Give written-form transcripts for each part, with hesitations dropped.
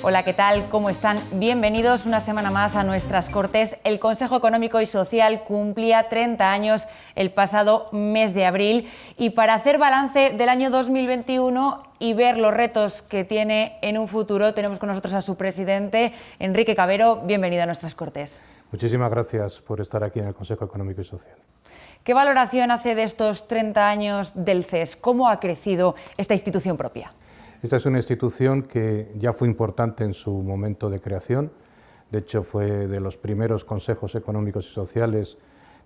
Hola, ¿qué tal? ¿Cómo están? Bienvenidos una semana más a nuestras Cortes. El Consejo Económico y Social cumplía 30 años el pasado mes de abril y para hacer balance del año 2021 y ver los retos que tiene en un futuro, tenemos con nosotros a su presidente, Enrique Cabero. Bienvenido a nuestras Cortes. Muchísimas gracias por estar aquí en el Consejo Económico y Social. ¿Qué valoración hace de estos 30 años del CES? ¿Cómo ha crecido esta institución propia? Esta es una institución que ya fue importante en su momento de creación. De hecho, fue de los primeros consejos económicos y sociales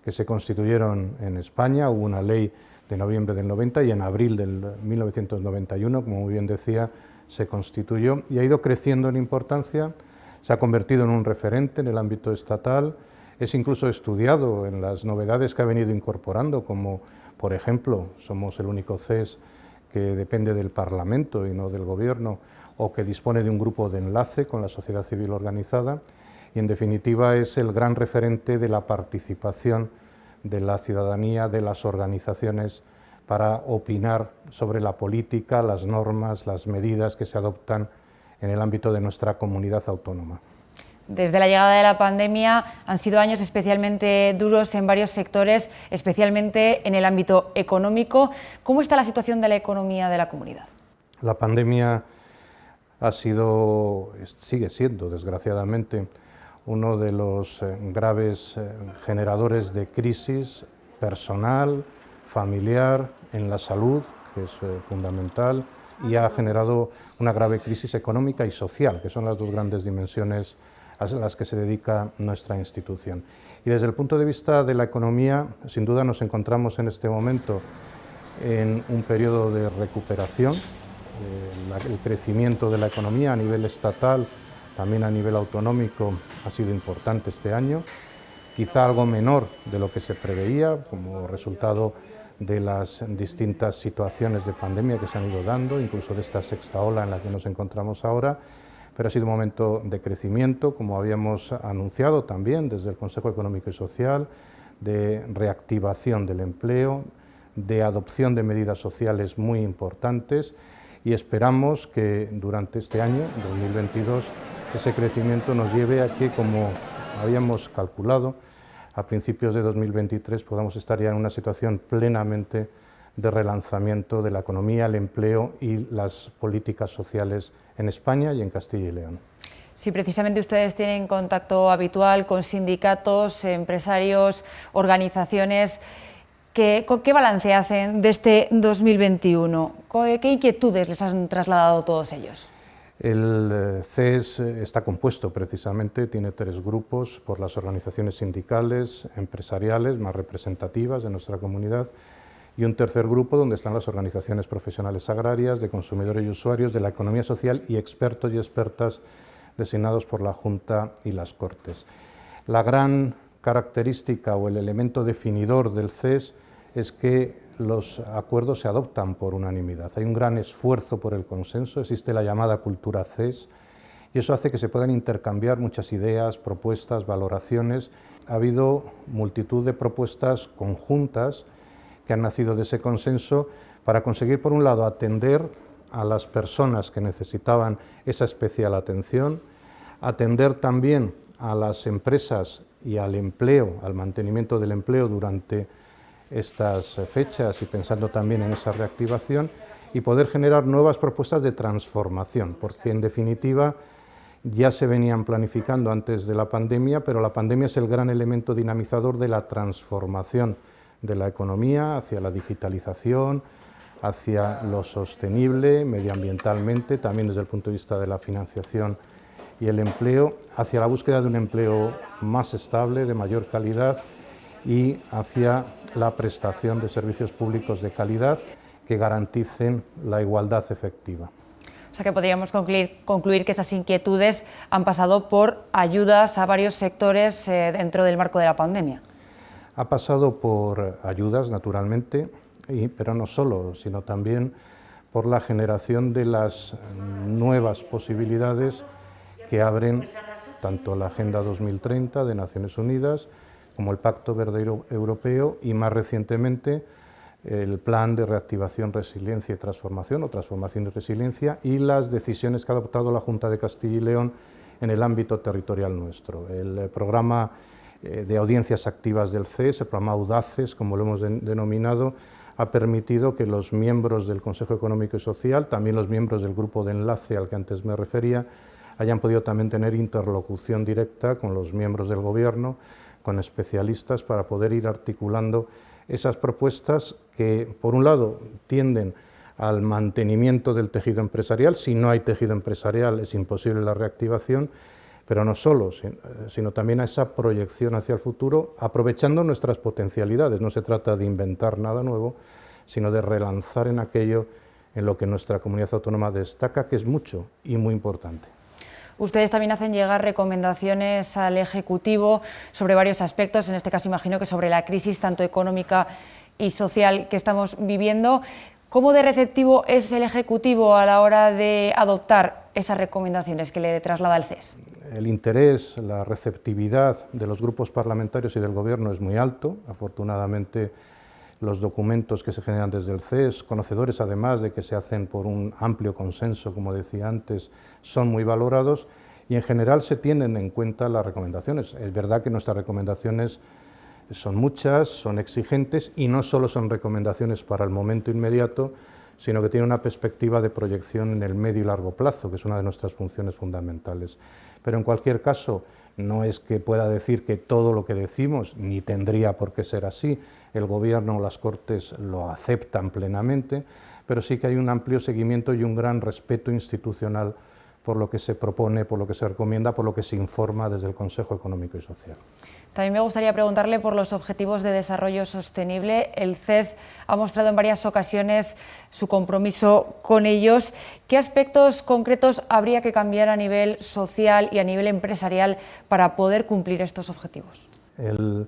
que se constituyeron en España. Hubo una ley de noviembre del 90 y en abril del 1991, como muy bien decía, se constituyó y ha ido creciendo en importancia. Se ha convertido en un referente en el ámbito estatal. Es incluso estudiado en las novedades que ha venido incorporando, como por ejemplo, somos el único CES que depende del Parlamento y no del Gobierno, o que dispone de un grupo de enlace con la sociedad civil organizada, y en definitiva es el gran referente de la participación de la ciudadanía, de las organizaciones, para opinar sobre la política, las normas, las medidas que se adoptan en el ámbito de nuestra comunidad autónoma. Desde la llegada de la pandemia han sido años especialmente duros en varios sectores, especialmente en el ámbito económico. ¿Cómo está la situación de la economía de la comunidad? La pandemia sigue siendo, desgraciadamente, uno de los graves generadores de crisis personal, familiar, en la salud, que es fundamental, y ha generado una grave crisis económica y social, que son las dos grandes dimensiones a las que se dedica nuestra institución. Y desde el punto de vista de la economía, sin duda nos encontramos en este momento en un periodo de recuperación. El crecimiento de la economía a nivel estatal, también a nivel autonómico, ha sido importante este año, quizá algo menor de lo que se preveía como resultado de las distintas situaciones de pandemia que se han ido dando, incluso de esta sexta ola en la que nos encontramos ahora, pero ha sido un momento de crecimiento, como habíamos anunciado también desde el Consejo Económico y Social, de reactivación del empleo, de adopción de medidas sociales muy importantes, y esperamos que durante este año, 2022, ese crecimiento nos lleve a que, como habíamos calculado, a principios de 2023 podamos estar ya en una situación plenamente de relanzamiento de la economía, el empleo y las políticas sociales en España y en Castilla y León. Sí, precisamente ustedes tienen contacto habitual con sindicatos, empresarios, organizaciones. ¿Qué balance hacen de este 2021? ¿Qué inquietudes les han trasladado todos ellos? El CES está compuesto precisamente, tiene tres grupos por las organizaciones sindicales, empresariales, más representativas de nuestra comunidad, y un tercer grupo donde están las organizaciones profesionales agrarias, de consumidores y usuarios, de la economía social y expertos y expertas designados por la Junta y las Cortes. La gran característica o el elemento definidor del CES es que los acuerdos se adoptan por unanimidad. Hay un gran esfuerzo por el consenso, existe la llamada cultura CES, y eso hace que se puedan intercambiar muchas ideas, propuestas, valoraciones. Ha habido multitud de propuestas conjuntas que han nacido de ese consenso para conseguir, por un lado, atender a las personas que necesitaban esa especial atención, atender también a las empresas y al empleo, al mantenimiento del empleo durante estas fechas y pensando también en esa reactivación, y poder generar nuevas propuestas de transformación, porque en definitiva ya se venían planificando antes de la pandemia, pero la pandemia es el gran elemento dinamizador de la transformación de la economía hacia la digitalización, hacia lo sostenible medioambientalmente, también desde el punto de vista de la financiación y el empleo, hacia la búsqueda de un empleo más estable, de mayor calidad, y hacia la prestación de servicios públicos de calidad que garanticen la igualdad efectiva. O sea que podríamos concluir que esas inquietudes han pasado por ayudas a varios sectores dentro del marco de la pandemia. Ha pasado por ayudas, naturalmente, pero no solo, sino también por la generación de las nuevas posibilidades que abren tanto la Agenda 2030 de Naciones Unidas como el Pacto Verde Europeo y, más recientemente, el plan de reactivación, resiliencia y transformación, o transformación y resiliencia, y las decisiones que ha adoptado la Junta de Castilla y León en el ámbito territorial nuestro. El programa de audiencias activas del CES, el programa Audaces, como lo hemos denominado, ha permitido que los miembros del Consejo Económico y Social, también los miembros del grupo de enlace al que antes me refería, hayan podido también tener interlocución directa con los miembros del Gobierno, con especialistas, para poder ir articulando esas propuestas que, por un lado, tienden al mantenimiento del tejido empresarial. Si no hay tejido empresarial es imposible la reactivación, pero no solo, sino también a esa proyección hacia el futuro, aprovechando nuestras potencialidades. No se trata de inventar nada nuevo, sino de relanzar en aquello en lo que nuestra comunidad autónoma destaca, que es mucho y muy importante. Ustedes también hacen llegar recomendaciones al Ejecutivo sobre varios aspectos, en este caso imagino que sobre la crisis tanto económica y social que estamos viviendo. ¿Cómo de receptivo es el Ejecutivo a la hora de adoptar esas recomendaciones que le traslada el CES? El interés, la receptividad de los grupos parlamentarios y del Gobierno es muy alto. Afortunadamente, los documentos que se generan desde el CES, conocedores además de que se hacen por un amplio consenso, como decía antes, son muy valorados y en general se tienen en cuenta las recomendaciones. Es verdad que nuestras recomendaciones son muchas, son exigentes y no solo son recomendaciones para el momento inmediato, sino que tienen una perspectiva de proyección en el medio y largo plazo, que es una de nuestras funciones fundamentales. Pero en cualquier caso, no es que pueda decir que todo lo que decimos, ni tendría por qué ser así, el Gobierno o las Cortes lo aceptan plenamente, pero sí que hay un amplio seguimiento y un gran respeto institucional por lo que se propone, por lo que se recomienda, por lo que se informa desde el Consejo Económico y Social. También me gustaría preguntarle por los Objetivos de Desarrollo Sostenible. El CES ha mostrado en varias ocasiones su compromiso con ellos. ¿Qué aspectos concretos habría que cambiar a nivel social y a nivel empresarial para poder cumplir estos objetivos? El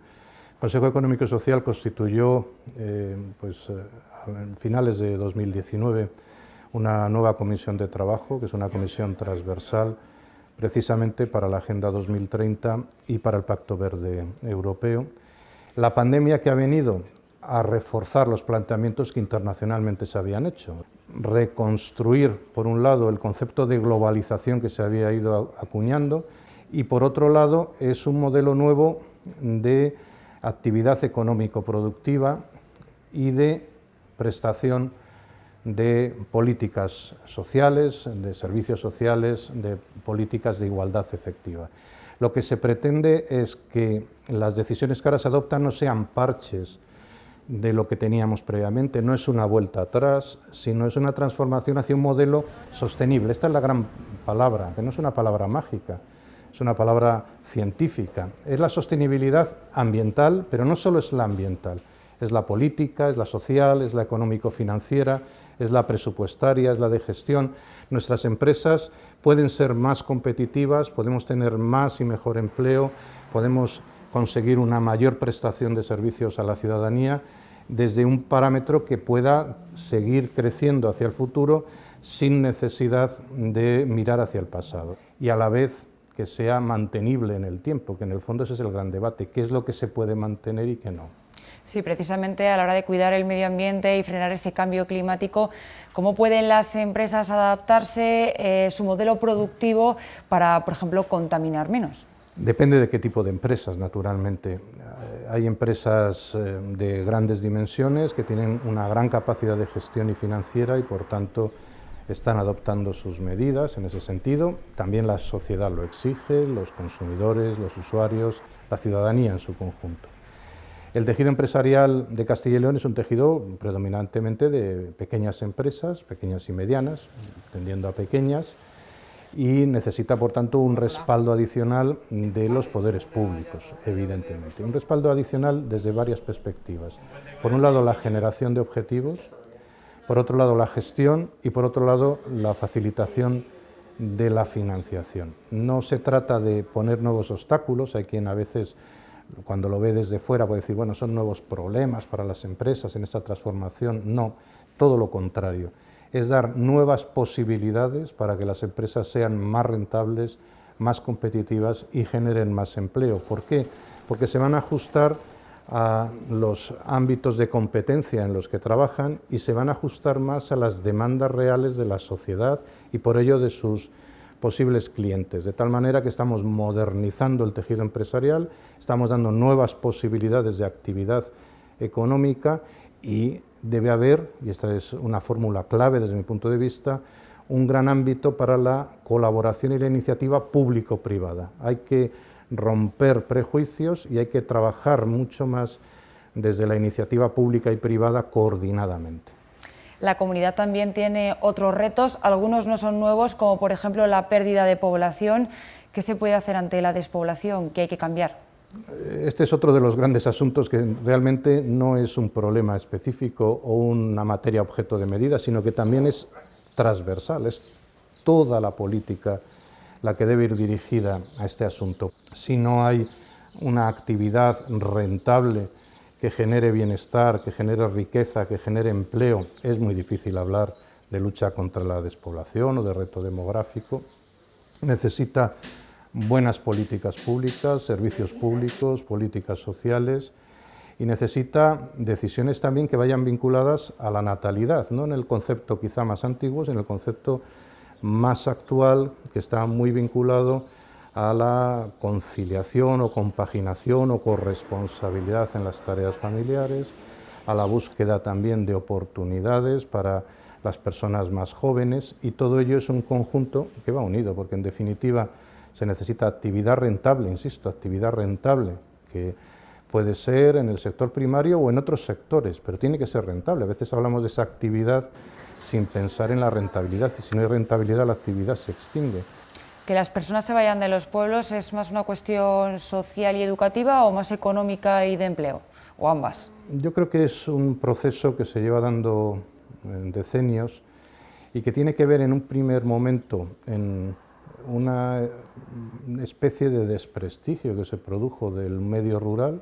Consejo Económico y Social constituyó en finales de 2019 una nueva comisión de trabajo, que es una comisión transversal, precisamente para la Agenda 2030 y para el Pacto Verde Europeo. La pandemia que ha venido a reforzar los planteamientos que internacionalmente se habían hecho, reconstruir, por un lado, el concepto de globalización que se había ido acuñando y, por otro lado, es un modelo nuevo de actividad económico-productiva y de prestación de políticas sociales, de servicios sociales, de políticas de igualdad efectiva. Lo que se pretende es que las decisiones que ahora se adoptan no sean parches de lo que teníamos previamente, no es una vuelta atrás, sino es una transformación hacia un modelo sostenible. Esta es la gran palabra, que no es una palabra mágica, es una palabra científica. Es la sostenibilidad ambiental, pero no solo es la ambiental, es la política, es la social, es la económico-financiera, es la presupuestaria, es la de gestión. Nuestras empresas pueden ser más competitivas, podemos tener más y mejor empleo, podemos conseguir una mayor prestación de servicios a la ciudadanía desde un parámetro que pueda seguir creciendo hacia el futuro sin necesidad de mirar hacia el pasado y a la vez que sea mantenible en el tiempo, que en el fondo ese es el gran debate, qué es lo que se puede mantener y qué no. Sí, precisamente a la hora de cuidar el medio ambiente y frenar ese cambio climático, ¿cómo pueden las empresas adaptarse su modelo productivo para, por ejemplo, contaminar menos? Depende de qué tipo de empresas, naturalmente. Hay empresas de grandes dimensiones que tienen una gran capacidad de gestión y financiera y, por tanto, están adoptando sus medidas en ese sentido. También la sociedad lo exige, los consumidores, los usuarios, la ciudadanía en su conjunto. El tejido empresarial de Castilla y León es un tejido predominantemente de pequeñas empresas, pequeñas y medianas, tendiendo a pequeñas, y necesita, por tanto, un respaldo adicional de los poderes públicos, evidentemente. Un respaldo adicional desde varias perspectivas. Por un lado, la generación de objetivos, por otro lado, la gestión y, por otro lado, la facilitación de la financiación. No se trata de poner nuevos obstáculos, hay quien a veces, cuando lo ve desde fuera, puede decir, bueno, son nuevos problemas para las empresas en esta transformación. No, todo lo contrario. Es dar nuevas posibilidades para que las empresas sean más rentables, más competitivas y generen más empleo. ¿Por qué? Porque se van a ajustar a los ámbitos de competencia en los que trabajan y se van a ajustar más a las demandas reales de la sociedad y por ello de sus posibles clientes, de tal manera que estamos modernizando el tejido empresarial, estamos dando nuevas posibilidades de actividad económica y debe haber, y esta es una fórmula clave desde mi punto de vista, un gran ámbito para la colaboración y la iniciativa público-privada. Hay que romper prejuicios y hay que trabajar mucho más desde la iniciativa pública y privada coordinadamente. La comunidad también tiene otros retos, algunos no son nuevos, como por ejemplo la pérdida de población. ¿Qué se puede hacer ante la despoblación? ¿Qué hay que cambiar? Este es otro de los grandes asuntos que realmente no es un problema específico o una materia objeto de medida, sino que también es transversal, es toda la política la que debe ir dirigida a este asunto. Si no hay una actividad rentable que genere bienestar, que genere riqueza, que genere empleo, es muy difícil hablar de lucha contra la despoblación o de reto demográfico. Necesita buenas políticas públicas, servicios públicos, políticas sociales, y necesita decisiones también que vayan vinculadas a la natalidad, no en el concepto quizá más antiguo, sino en el concepto más actual, que está muy vinculado a la conciliación o compaginación o corresponsabilidad en las tareas familiares, a la búsqueda también de oportunidades para las personas más jóvenes, y todo ello es un conjunto que va unido, porque en definitiva se necesita actividad rentable, insisto, actividad rentable, que puede ser en el sector primario o en otros sectores, pero tiene que ser rentable. A veces hablamos de esa actividad sin pensar en la rentabilidad, y si no hay rentabilidad la actividad se extingue. ¿Que las personas se vayan de los pueblos es más una cuestión social y educativa o más económica y de empleo, o ambas? Yo creo que es un proceso que se lleva dando en decenios y que tiene que ver en un primer momento en una especie de desprestigio que se produjo del medio rural,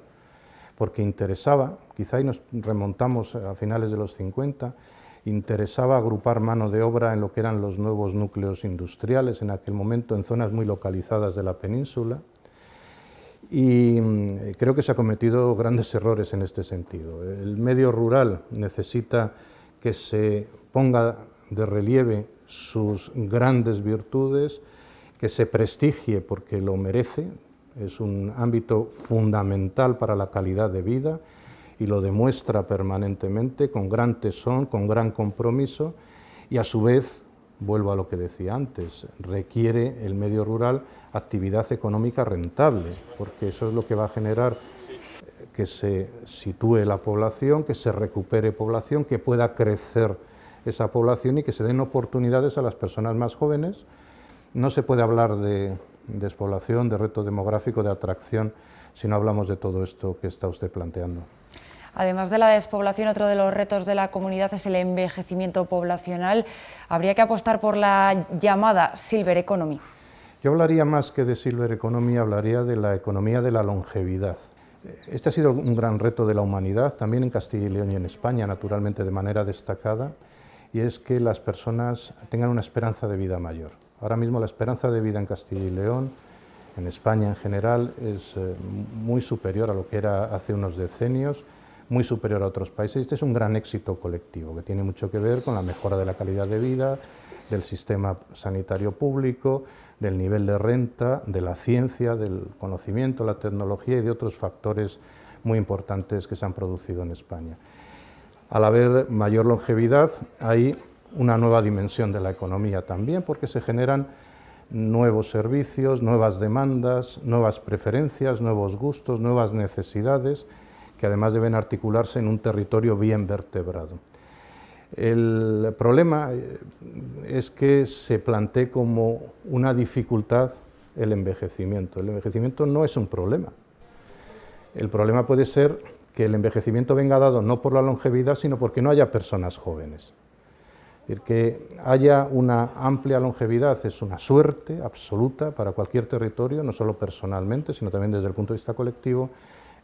porque interesaba, quizá ahí nos remontamos a finales de los 50, interesaba agrupar mano de obra en lo que eran los nuevos núcleos industriales en aquel momento, en zonas muy localizadas de la península, y creo que se han cometido grandes errores en este sentido. El medio rural necesita que se ponga de relieve sus grandes virtudes, que se prestigie porque lo merece, es un ámbito fundamental para la calidad de vida y lo demuestra permanentemente con gran tesón, con gran compromiso, y a su vez, vuelvo a lo que decía antes, requiere el medio rural actividad económica rentable, porque eso es lo que va a generar que se sitúe la población, que se recupere población, que pueda crecer esa población y que se den oportunidades a las personas más jóvenes. No se puede hablar de despoblación, de reto demográfico, de atracción, si no hablamos de todo esto que está usted planteando. Además de la despoblación, otro de los retos de la comunidad es el envejecimiento poblacional. Habría que apostar por la llamada Silver Economy. Yo hablaría más que de Silver Economy, hablaría de la economía de la longevidad. Este ha sido un gran reto de la humanidad, también en Castilla y León y en España, naturalmente de manera destacada, y es que las personas tengan una esperanza de vida mayor. Ahora mismo la esperanza de vida en Castilla y León, en España en general, es muy superior a lo que era hace unos decenios, muy superior a otros países. Este es un gran éxito colectivo que tiene mucho que ver con la mejora de la calidad de vida, del sistema sanitario público, del nivel de renta, de la ciencia, del conocimiento, la tecnología y de otros factores muy importantes que se han producido en España. Al haber mayor longevidad, hay una nueva dimensión de la economía también, porque se generan nuevos servicios, nuevas demandas, nuevas preferencias, nuevos gustos, nuevas necesidades, que además deben articularse en un territorio bien vertebrado. El problema es que se plantee como una dificultad el envejecimiento. El envejecimiento no es un problema. El problema puede ser que el envejecimiento venga dado no por la longevidad, sino porque no haya personas jóvenes. Es decir, que haya una amplia longevidad es una suerte absoluta para cualquier territorio, no solo personalmente, sino también desde el punto de vista colectivo.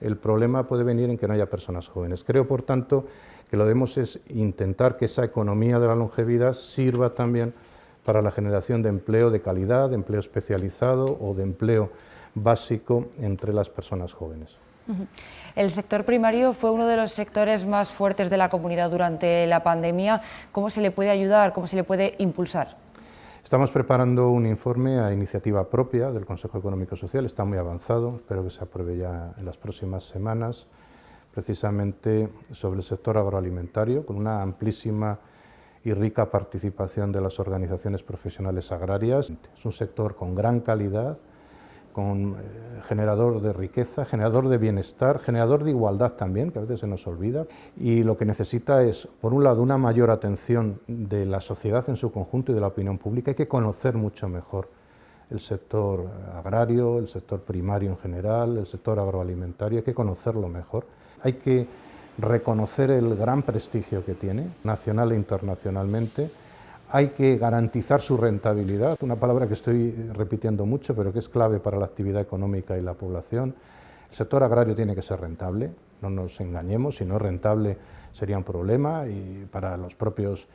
El problema puede venir en que no haya personas jóvenes. Creo, por tanto, que lo que debemos es intentar que esa economía de la longevidad sirva también para la generación de empleo de calidad, de empleo especializado o de empleo básico entre las personas jóvenes. El sector primario fue uno de los sectores más fuertes de la comunidad durante la pandemia. ¿Cómo se le puede ayudar? ¿Cómo se le puede impulsar? Estamos preparando un informe a iniciativa propia del Consejo Económico y Social, está muy avanzado, espero que se apruebe ya en las próximas semanas, precisamente sobre el sector agroalimentario, con una amplísima y rica participación de las organizaciones profesionales agrarias. Es un sector con gran calidad, con generador de riqueza, generador de bienestar, generador de igualdad también, que a veces se nos olvida, y lo que necesita es, por un lado, una mayor atención de la sociedad en su conjunto y de la opinión pública. Hay que conocer mucho mejor el sector agrario, el sector primario en general, el sector agroalimentario, hay que conocerlo mejor. Hay que reconocer el gran prestigio que tiene, nacional e internacionalmente. Hay que garantizar su rentabilidad, una palabra que estoy repitiendo mucho, pero que es clave para la actividad económica y la población. El sector agrario tiene que ser rentable, no nos engañemos, si no es rentable sería un problema y para las propias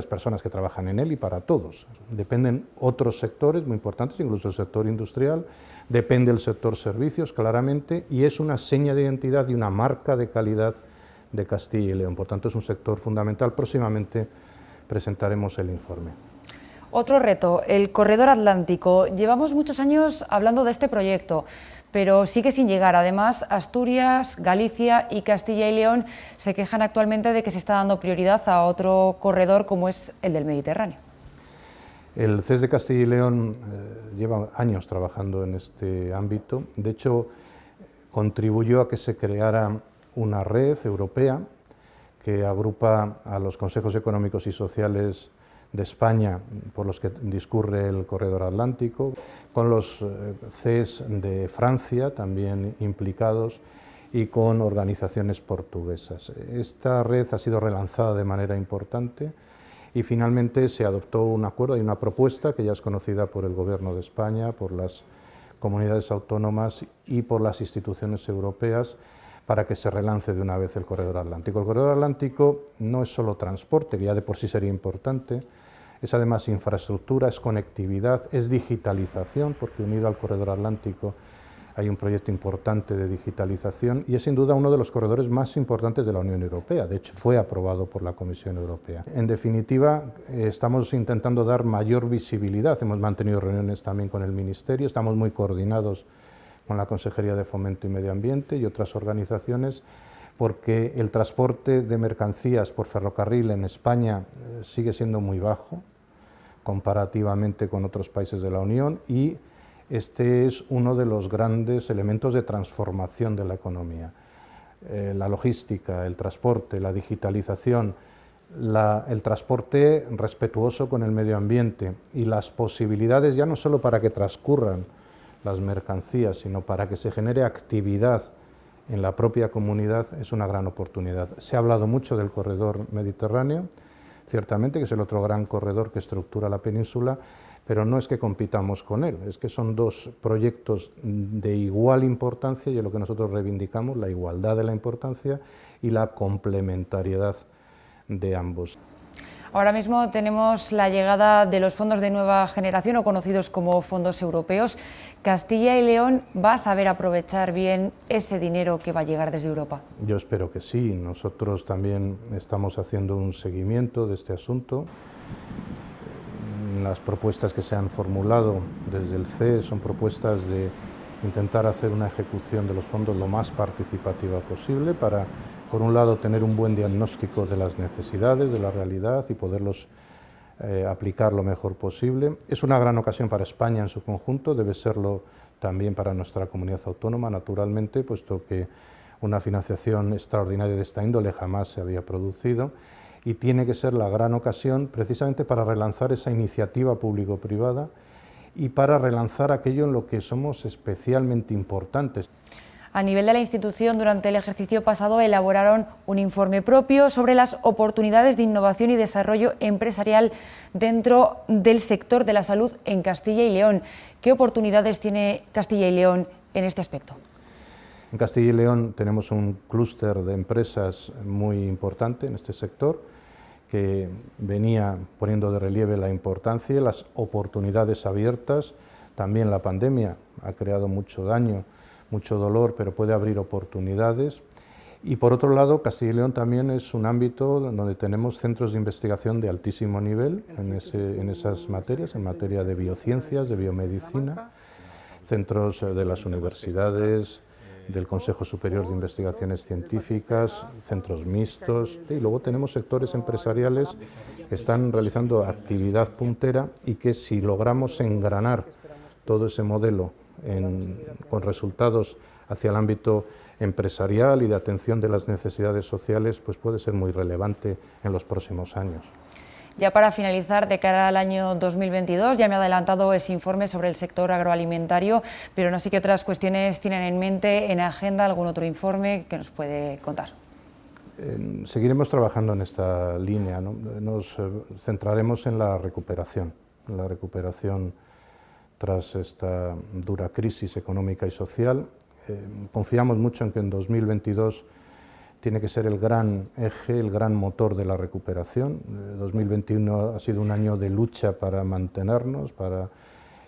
personas que trabajan en él y para todos. Dependen otros sectores muy importantes, incluso el sector industrial, depende el sector servicios, claramente, y es una seña de identidad y una marca de calidad de Castilla y León. Por tanto, es un sector fundamental. Próximamente presentaremos el informe. Otro reto, el Corredor Atlántico. Llevamos muchos años hablando de este proyecto, pero sigue sin llegar. Además, Asturias, Galicia y Castilla y León se quejan actualmente de que se está dando prioridad a otro corredor como es el del Mediterráneo. El CES de Castilla y León lleva años trabajando en este ámbito. De hecho, contribuyó a que se creara una red europea que agrupa a los consejos económicos y sociales de España por los que discurre el Corredor Atlántico, con los CES de Francia también implicados y con organizaciones portuguesas. Esta red ha sido relanzada de manera importante y finalmente se adoptó un acuerdo y una propuesta que ya es conocida por el Gobierno de España, por las comunidades autónomas y por las instituciones europeas, para que se relance de una vez el Corredor Atlántico. El Corredor Atlántico no es solo transporte, que ya de por sí sería importante, es además infraestructura, es conectividad, es digitalización, porque unido al Corredor Atlántico hay un proyecto importante de digitalización y es sin duda uno de los corredores más importantes de la Unión Europea, de hecho fue aprobado por la Comisión Europea. En definitiva, estamos intentando dar mayor visibilidad, hemos mantenido reuniones también con el Ministerio, estamos muy coordinados con la Consejería de Fomento y Medio Ambiente y otras organizaciones, porque el transporte de mercancías por ferrocarril en España sigue siendo muy bajo comparativamente con otros países de la Unión y este es uno de los grandes elementos de transformación de la economía. La logística, el transporte, la digitalización, el transporte respetuoso con el medio ambiente y las posibilidades ya no solo para que transcurran las mercancías, sino para que se genere actividad en la propia comunidad, es una gran oportunidad. Se ha hablado mucho del corredor mediterráneo, ciertamente, que es el otro gran corredor que estructura la península, pero no es que compitamos con él, es que son dos proyectos de igual importancia y es lo que nosotros reivindicamos, la igualdad de la importancia y la complementariedad de ambos. Ahora mismo tenemos la llegada de los fondos de nueva generación o conocidos como fondos europeos. ¿Castilla y León va a saber aprovechar bien ese dinero que va a llegar desde Europa? Yo espero que sí. Nosotros también estamos haciendo un seguimiento de este asunto. Las propuestas que se han formulado desde el CES son propuestas de intentar hacer una ejecución de los fondos lo más participativa posible para, por un lado, tener un buen diagnóstico de las necesidades, de la realidad y poderlos aplicar lo mejor posible. Es una gran ocasión para España en su conjunto, debe serlo también para nuestra comunidad autónoma, naturalmente, puesto que una financiación extraordinaria de esta índole jamás se había producido y tiene que ser la gran ocasión precisamente para relanzar esa iniciativa público-privada y para relanzar aquello en lo que somos especialmente importantes. A nivel de la institución, durante el ejercicio pasado elaboraron un informe propio sobre las oportunidades de innovación y desarrollo empresarial dentro del sector de la salud en Castilla y León. ¿Qué oportunidades tiene Castilla y León en este aspecto? En Castilla y León tenemos un clúster de empresas muy importante en este sector que venía poniendo de relieve la importancia y las oportunidades abiertas. También la pandemia ha creado mucho daño mucho dolor, pero puede abrir oportunidades. Y por otro lado, Castilla y León también es un ámbito donde tenemos centros de investigación de altísimo nivel en esas materias, en materia de biociencias, de biomedicina, centros de las universidades, del Consejo Superior de Investigaciones Científicas, centros mixtos, y luego tenemos sectores empresariales que están realizando actividad puntera y que si logramos engranar todo ese modelo con resultados hacia el ámbito empresarial y de atención de las necesidades sociales, pues puede ser muy relevante en los próximos años. Ya para finalizar, de cara al año 2022, ya me ha adelantado ese informe sobre el sector agroalimentario, pero no sé qué otras cuestiones tienen en mente, en agenda, algún otro informe que nos puede contar. Seguiremos trabajando en esta línea, ¿no? Nos centraremos en la recuperación tras esta dura crisis económica y social. Confiamos mucho en que en 2022 tiene que ser el gran eje, el gran motor de la recuperación. 2021 ha sido un año de lucha para mantenernos, para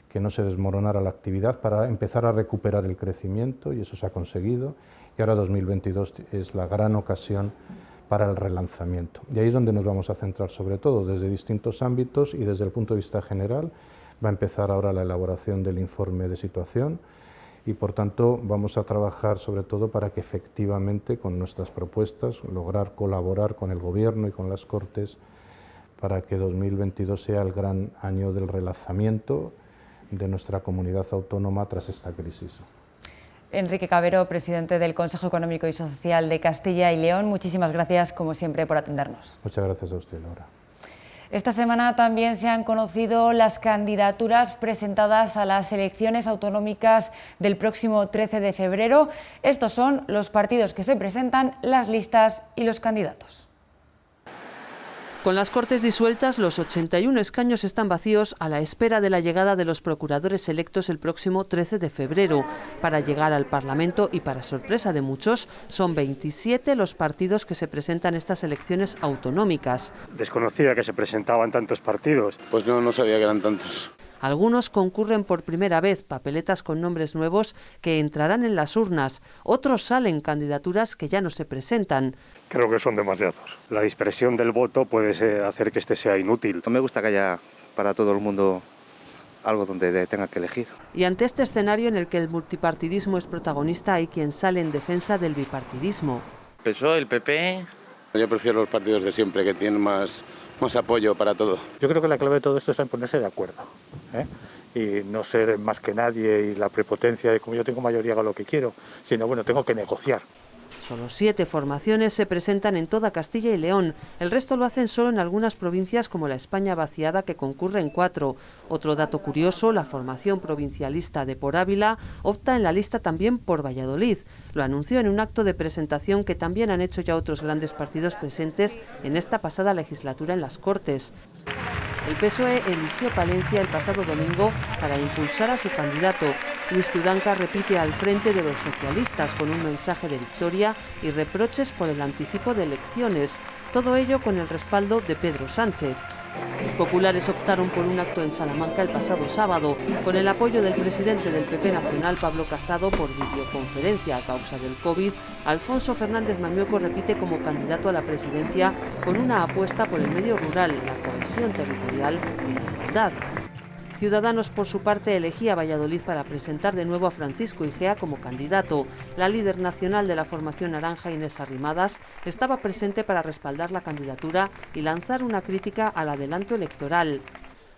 que no se desmoronara la actividad, para empezar a recuperar el crecimiento, y eso se ha conseguido. Y ahora 2022 es la gran ocasión para el relanzamiento. Y ahí es donde nos vamos a centrar sobre todo, desde distintos ámbitos y desde el punto de vista general. Va a empezar ahora la elaboración del informe de situación, y por tanto vamos a trabajar sobre todo para que efectivamente con nuestras propuestas lograr colaborar con el Gobierno y con las Cortes para que 2022 sea el gran año del relanzamiento de nuestra comunidad autónoma tras esta crisis. Enrique Cabero, presidente del Consejo Económico y Social de Castilla y León, muchísimas gracias como siempre por atendernos. Muchas gracias a usted, Laura. Esta semana también se han conocido las candidaturas presentadas a las elecciones autonómicas del próximo 13 de febrero. Estos son los partidos que se presentan, las listas y los candidatos. Con las Cortes disueltas, los 81 escaños están vacíos a la espera de la llegada de los procuradores electos el próximo 13 de febrero. Para llegar al Parlamento y para sorpresa de muchos, son 27 los partidos que se presentan estas elecciones autonómicas. Desconocía que se presentaban tantos partidos. Pues no sabía que eran tantos. Algunos concurren por primera vez, papeletas con nombres nuevos que entrarán en las urnas. Otros salen candidaturas que ya no se presentan. Creo que son demasiados. La dispersión del voto puede hacer que este sea inútil. No me gusta que haya para todo el mundo algo donde tenga que elegir. Y ante este escenario en el que el multipartidismo es protagonista, hay quien sale en defensa del bipartidismo. PSOE, el PP... Yo prefiero los partidos de siempre, que tienen más apoyo para todo. Yo creo que la clave de todo esto está en ponerse de acuerdo, y no ser más que nadie y la prepotencia de como yo tengo mayoría hago lo que quiero, sino bueno, tengo que negociar. Solo 7 formaciones se presentan en toda Castilla y León. El resto lo hacen solo en algunas provincias como la España vaciada, que concurre en 4. Otro dato curioso, la formación provincialista de Por Ávila opta en la lista también por Valladolid. Lo anunció en un acto de presentación que también han hecho ya otros grandes partidos presentes en esta pasada legislatura en las Cortes. El PSOE eligió Palencia el pasado domingo para impulsar a su candidato. Luis Tudanca repite al frente de los socialistas con un mensaje de victoria y reproches por el anticipo de elecciones. Todo ello con el respaldo de Pedro Sánchez. Los populares optaron por un acto en Salamanca el pasado sábado, con el apoyo del presidente del PP nacional, Pablo Casado, por videoconferencia a causa del COVID. Alfonso Fernández Mañueco repite como candidato a la presidencia con una apuesta por el medio rural, la cohesión territorial y la igualdad. Ciudadanos, por su parte, elegía Valladolid para presentar de nuevo a Francisco Igea como candidato. La líder nacional de la formación naranja, Inés Arrimadas, estaba presente para respaldar la candidatura y lanzar una crítica al adelanto electoral.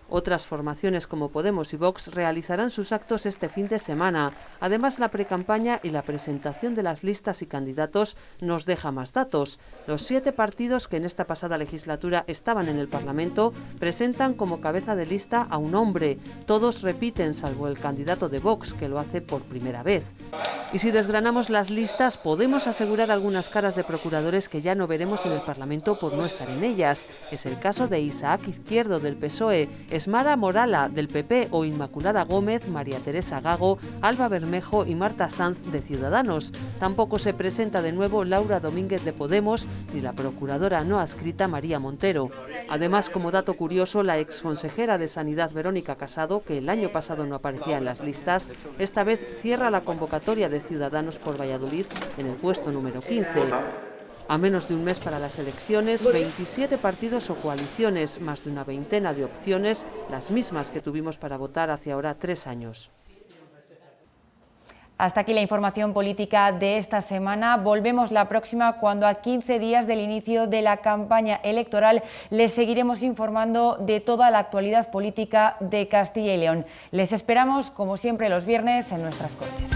Otras formaciones como Podemos y Vox realizarán sus actos este fin de semana. Además, la precampaña y la presentación de las listas y candidatos nos deja más datos. Los 7 partidos que en esta pasada legislatura estaban en el Parlamento presentan como cabeza de lista a un hombre. Todos repiten, salvo el candidato de Vox, que lo hace por primera vez. Y si desgranamos las listas, podemos asegurar algunas caras de procuradores que ya no veremos en el Parlamento por no estar en ellas. Es el caso de Isaac Izquierdo, del PSOE. Esmara Morala, del PP, o Inmaculada Gómez, María Teresa Gago, Alba Bermejo y Marta Sanz, de Ciudadanos. Tampoco se presenta de nuevo Laura Domínguez, de Podemos, ni la procuradora no adscrita María Montero. Además, como dato curioso, la exconsejera de Sanidad Verónica Casado, que el año pasado no aparecía en las listas, esta vez cierra la convocatoria de Ciudadanos por Valladolid en el puesto número 15. A menos de un mes para las elecciones, 27 partidos o coaliciones, más de una veintena de opciones, las mismas que tuvimos para votar hace ahora 3 años. Hasta aquí la información política de esta semana. Volvemos la próxima, cuando a 15 días del inicio de la campaña electoral les seguiremos informando de toda la actualidad política de Castilla y León. Les esperamos, como siempre, los viernes en nuestras Cortes.